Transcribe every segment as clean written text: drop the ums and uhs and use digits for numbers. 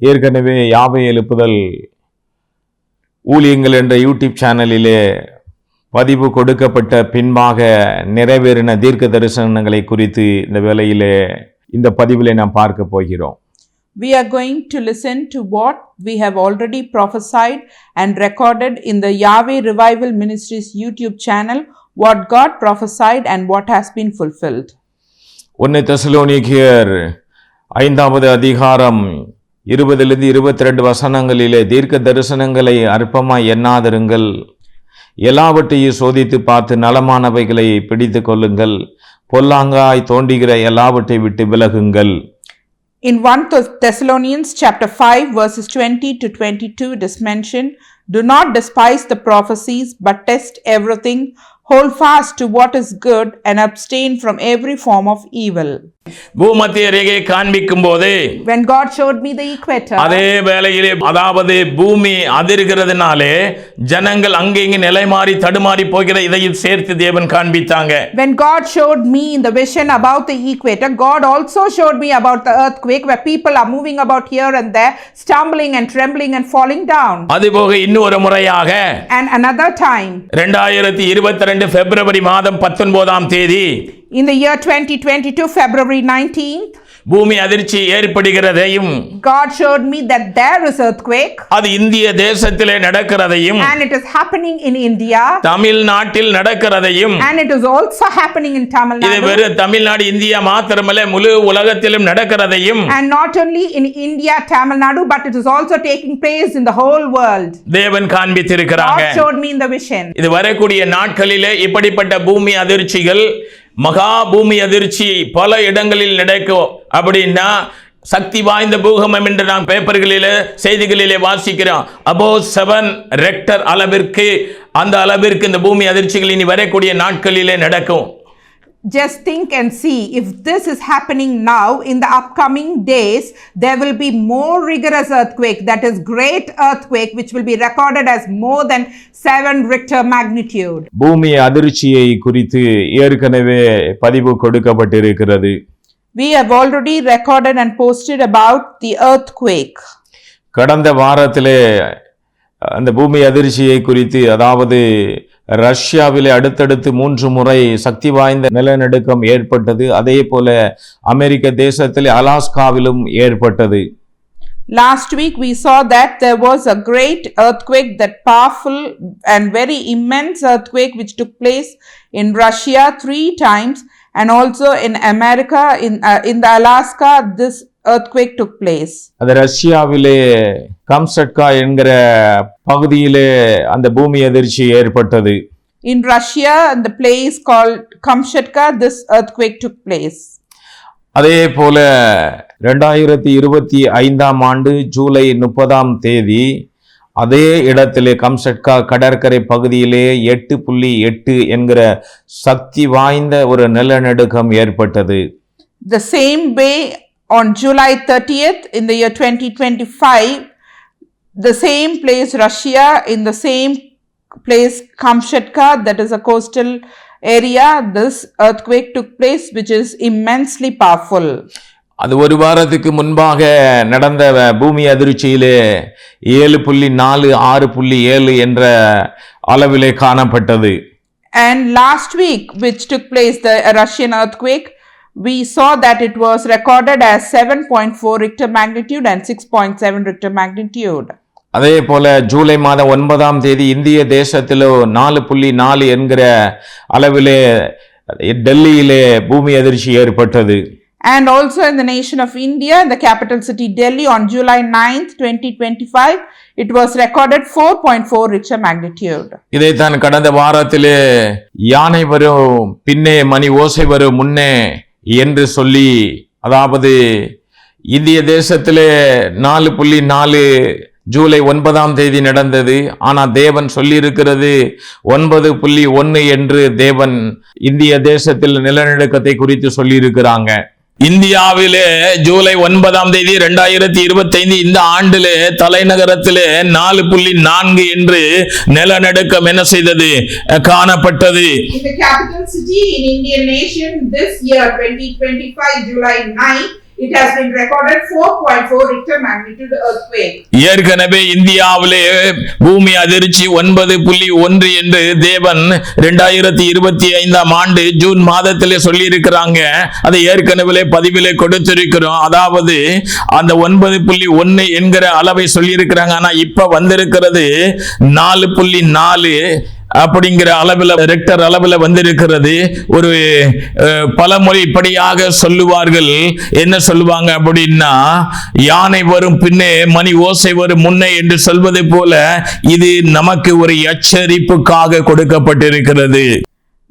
ஏற்கனவே யாவை எழுப்புதல் ஊழியங்கள் என்ற யூடியூப் சேனலிலே பதிவு கொடுக்கப்பட்ட பின்பாக நிறைவேறின தீர்க்க தரிசனங்களை குறித்து இந்த வேளையிலே இந்த பதிவிலே நாம் பார்க்க போகிறோம். We are going to listen to what we have already prophesied and recorded in the Yahweh Revival Ministries YouTube channel, what God prophesied and what has been fulfilled. 1 தெசலோனிக்கேயர் 5வது அதிகாரம் 20-22 வசனங்களிலே தீர்க்க தரிசனங்களை அற்பமாய் எண்ணாதிருங்கள், எல்லாவற்றையும் சோதித்து பார்த்து நலமானவைகளை பிடித்து கொள்ளுங்கள், பொல்லாங்காய் தோன்றுகிற எல்லாவற்றை விட்டு விலகுங்கள். In 1 Thessalonians chapter 5 verses 20-22 it is mentioned, do not despise the prophecies but test everything, hold fast to what is good and abstain from every form of evil. பூமத்திய ரேகையை காண்பிக்கும் போது when God showed me the equator, அதே வேளையிலே அதாவது பூமி அதிர்கிறதுனாலே ஜனங்கள் அங்கே இங்கே நிலைமாறி தடுமாறி போகிற இதையும் சேர்த்து தேவன் காண்பித்தாங்க. when God showed me in the vision about the equator, God also showed me about the earthquake where people are moving about here and there, stumbling and trembling and falling down. அதுபோக இன்னொரு முறையாக and another time 2022 பிப்ரவரி மாதம் 19ஆம் தேதி in the year 2022 February 19th பூமி அதிர்ச்சி ஏற்படுகிறதையும் God showed me that there is earthquake அது இந்திய தேசத்திலே நடக்கிறதையும் and it is happening in India தமிழ்நாட்டில் நடக்கிறதையும் and it is also happening in Tamil இது Nadu வெறும் தமிழ்நாடு இந்தியா மாத்திரமல்ல முழு உலகத்திலும் நடக்கிறதையும் and not only in India Tamil Nadu but it is also taking place in the whole world. தேவன் காண்பித்திருக்கிறாங்க. God showed me in the vision. இது வரக்கூடிய நாட்களிலே இப்படிப்பட்ட பூமி அதிர்ச்சிகள் மகா பூமி அதிர்ச்சி பல இடங்களில் நடக்கும். அப்படின்னா சக்தி வாய்ந்த பூகம்பம் என்று நாம் பேப்பர்களிலே செய்திகளிலே வாசிக்கிறோம். above 7 ரெக்டர் அளவிற்கு அந்த அளவிற்கு இந்த பூமி அதிர்ச்சிகள் இனி வரக்கூடிய நாட்களிலே நடக்கும். Just think and see, if this is happening now, in the upcoming days there will be more rigorous earthquake, that is great earthquake which will be recorded as more than 7 Richter magnitude. பூமி அதிர்ச்சியை குறித்து ஏற்கனவே பதிவு கொடுக்கப்பட்டிருக்கிறது. We have already recorded and posted about the earthquake. கடந்த வாரத்திலே அந்த பூமி அதிர்ச்சியை குறித்து, அதாவது ரஷ்யாவிலே அடுத்தடுத்து 3 முறை சக்தி வாய்ந்த நிலநடுக்கம் ஏற்பட்டது. அதே போல அமெரிக்க தேசத்திலே அலாஸ்காவிலும் ஏற்பட்டது. Last week we saw that there was a great earthquake, that powerful and very immense earthquake which took place in Russia 3 times, and also in America, in the Alaska this earthquake took place. அது ரஷ்யாவிலே Kamchatka என்கிற பகுதியிலே அந்த பூமி அதிர்ச்சி ஏற்பட்டது. In Russia, in the place called Kamchatka, this earthquake took place. அதே போல 2025ஆம் ஆண்டு ஜூலை 30ஆம் தேதி அதே இடத்திலே கம்சட்கா கடற்கரை பகுதியிலே 8.8 என்கிற சக்தி வாய்ந்த ஒரு நிலநடுக்கம் ஏற்பட்டது. The same way on July 30th in the year 2025, the same place Russia, in the same place Kamchatka, that is a coastal area, this earthquake took place which is immensely powerful. அது ஒரு வாரத்துக்கு முன்பாக நடந்த பூமி அதிர்ச்சியிலே 7.4 6.7 என்ற அளவிலே காணப்பட்டது. And last week which took place, the Russian earthquake, we saw that it was recorded as 7.4 Richter magnitude and 6.7 Richter magnitude. அதே போல ஜூலை மாதம் 9ஆம் தேதி இந்திய தேசத்திலோ 4.4 என்கிற அளவிலே டெல்லியிலே பூமி அதிர்ச்சி ஏற்பட்டது. And also in the nation of India, in the capital city Delhi, on July 9th 2025, it was recorded 4.4 Richter magnitude. இதைத்தான் கடந்த வாரத்திலே யானை வரும் பின்னே மணி ஓசை வரும் முன்னே என்று சொல்லி, அதாவது இந்திய தேசத்திலே 4.4 ஜூலை 9ஆம் தேதி நடந்தது. ஆனா தேவன் சொல்லியிருக்கிறது 9.1 என்று தேவன் இந்திய தேசத்தில் நிலநடுக்கத்தை குறித்து சொல்லியிருக்கிறாங்க. இந்தியாவிலே ஜூலை 9ஆம் தேதி 2025 இந்த ஆண்டிலே தலைநகரத்திலே 4.4 என்று நிலநடுக்கம் என்ன செய்தது, காணப்பட்டது. In the capital city in Indian nation this year 2025 July 9, it has been recorded 4.4 Richter magnitude earthquake. ஏற்கனவே இந்தியாவிலே பூமி அதிர்ச்சி 9.1 என்று தேவன் 2025 ஆண்டு ஜூன் மாதத்திலே சொல்லி இருக்கிறாங்க. அதை ஏற்கனவே பதிவிலே கொடுத்திருக்கிறோம். அதாவது அந்த 9.1 என்கிற அளவை சொல்லி இருக்கிறாங்க. ஆனா இப்ப வந்திருக்கிறது 4.4 அப்படிங்கிற அளவில் ரெக்டர் அளவில் வந்திருக்கிறது. ஒரு பழமொழிப்படியாக சொல்லுவார்கள், என்ன சொல்லுவாங்க அப்படின்னா, யானை வரும் பின்னே மணி ஓசை வரும் முன்னே என்று சொல்வதை போல இது நமக்கு ஒரு எச்சரிப்புக்காக கொடுக்கப்பட்டிருக்கிறது.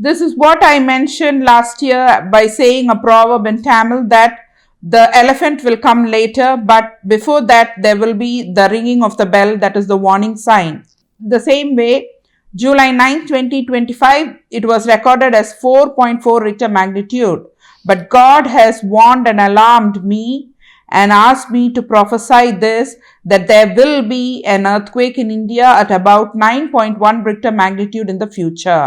This is what I mentioned last year by saying a proverb in Tamil that the elephant will come later, but before that there will be the ringing of the bell, that is the warning sign. The same way, July 9, 2025, it was recorded as 4.4 Richter magnitude. But God has warned and alarmed me and asked me to prophesy this, that there will be an earthquake in India at about 9.1 Richter magnitude in the future.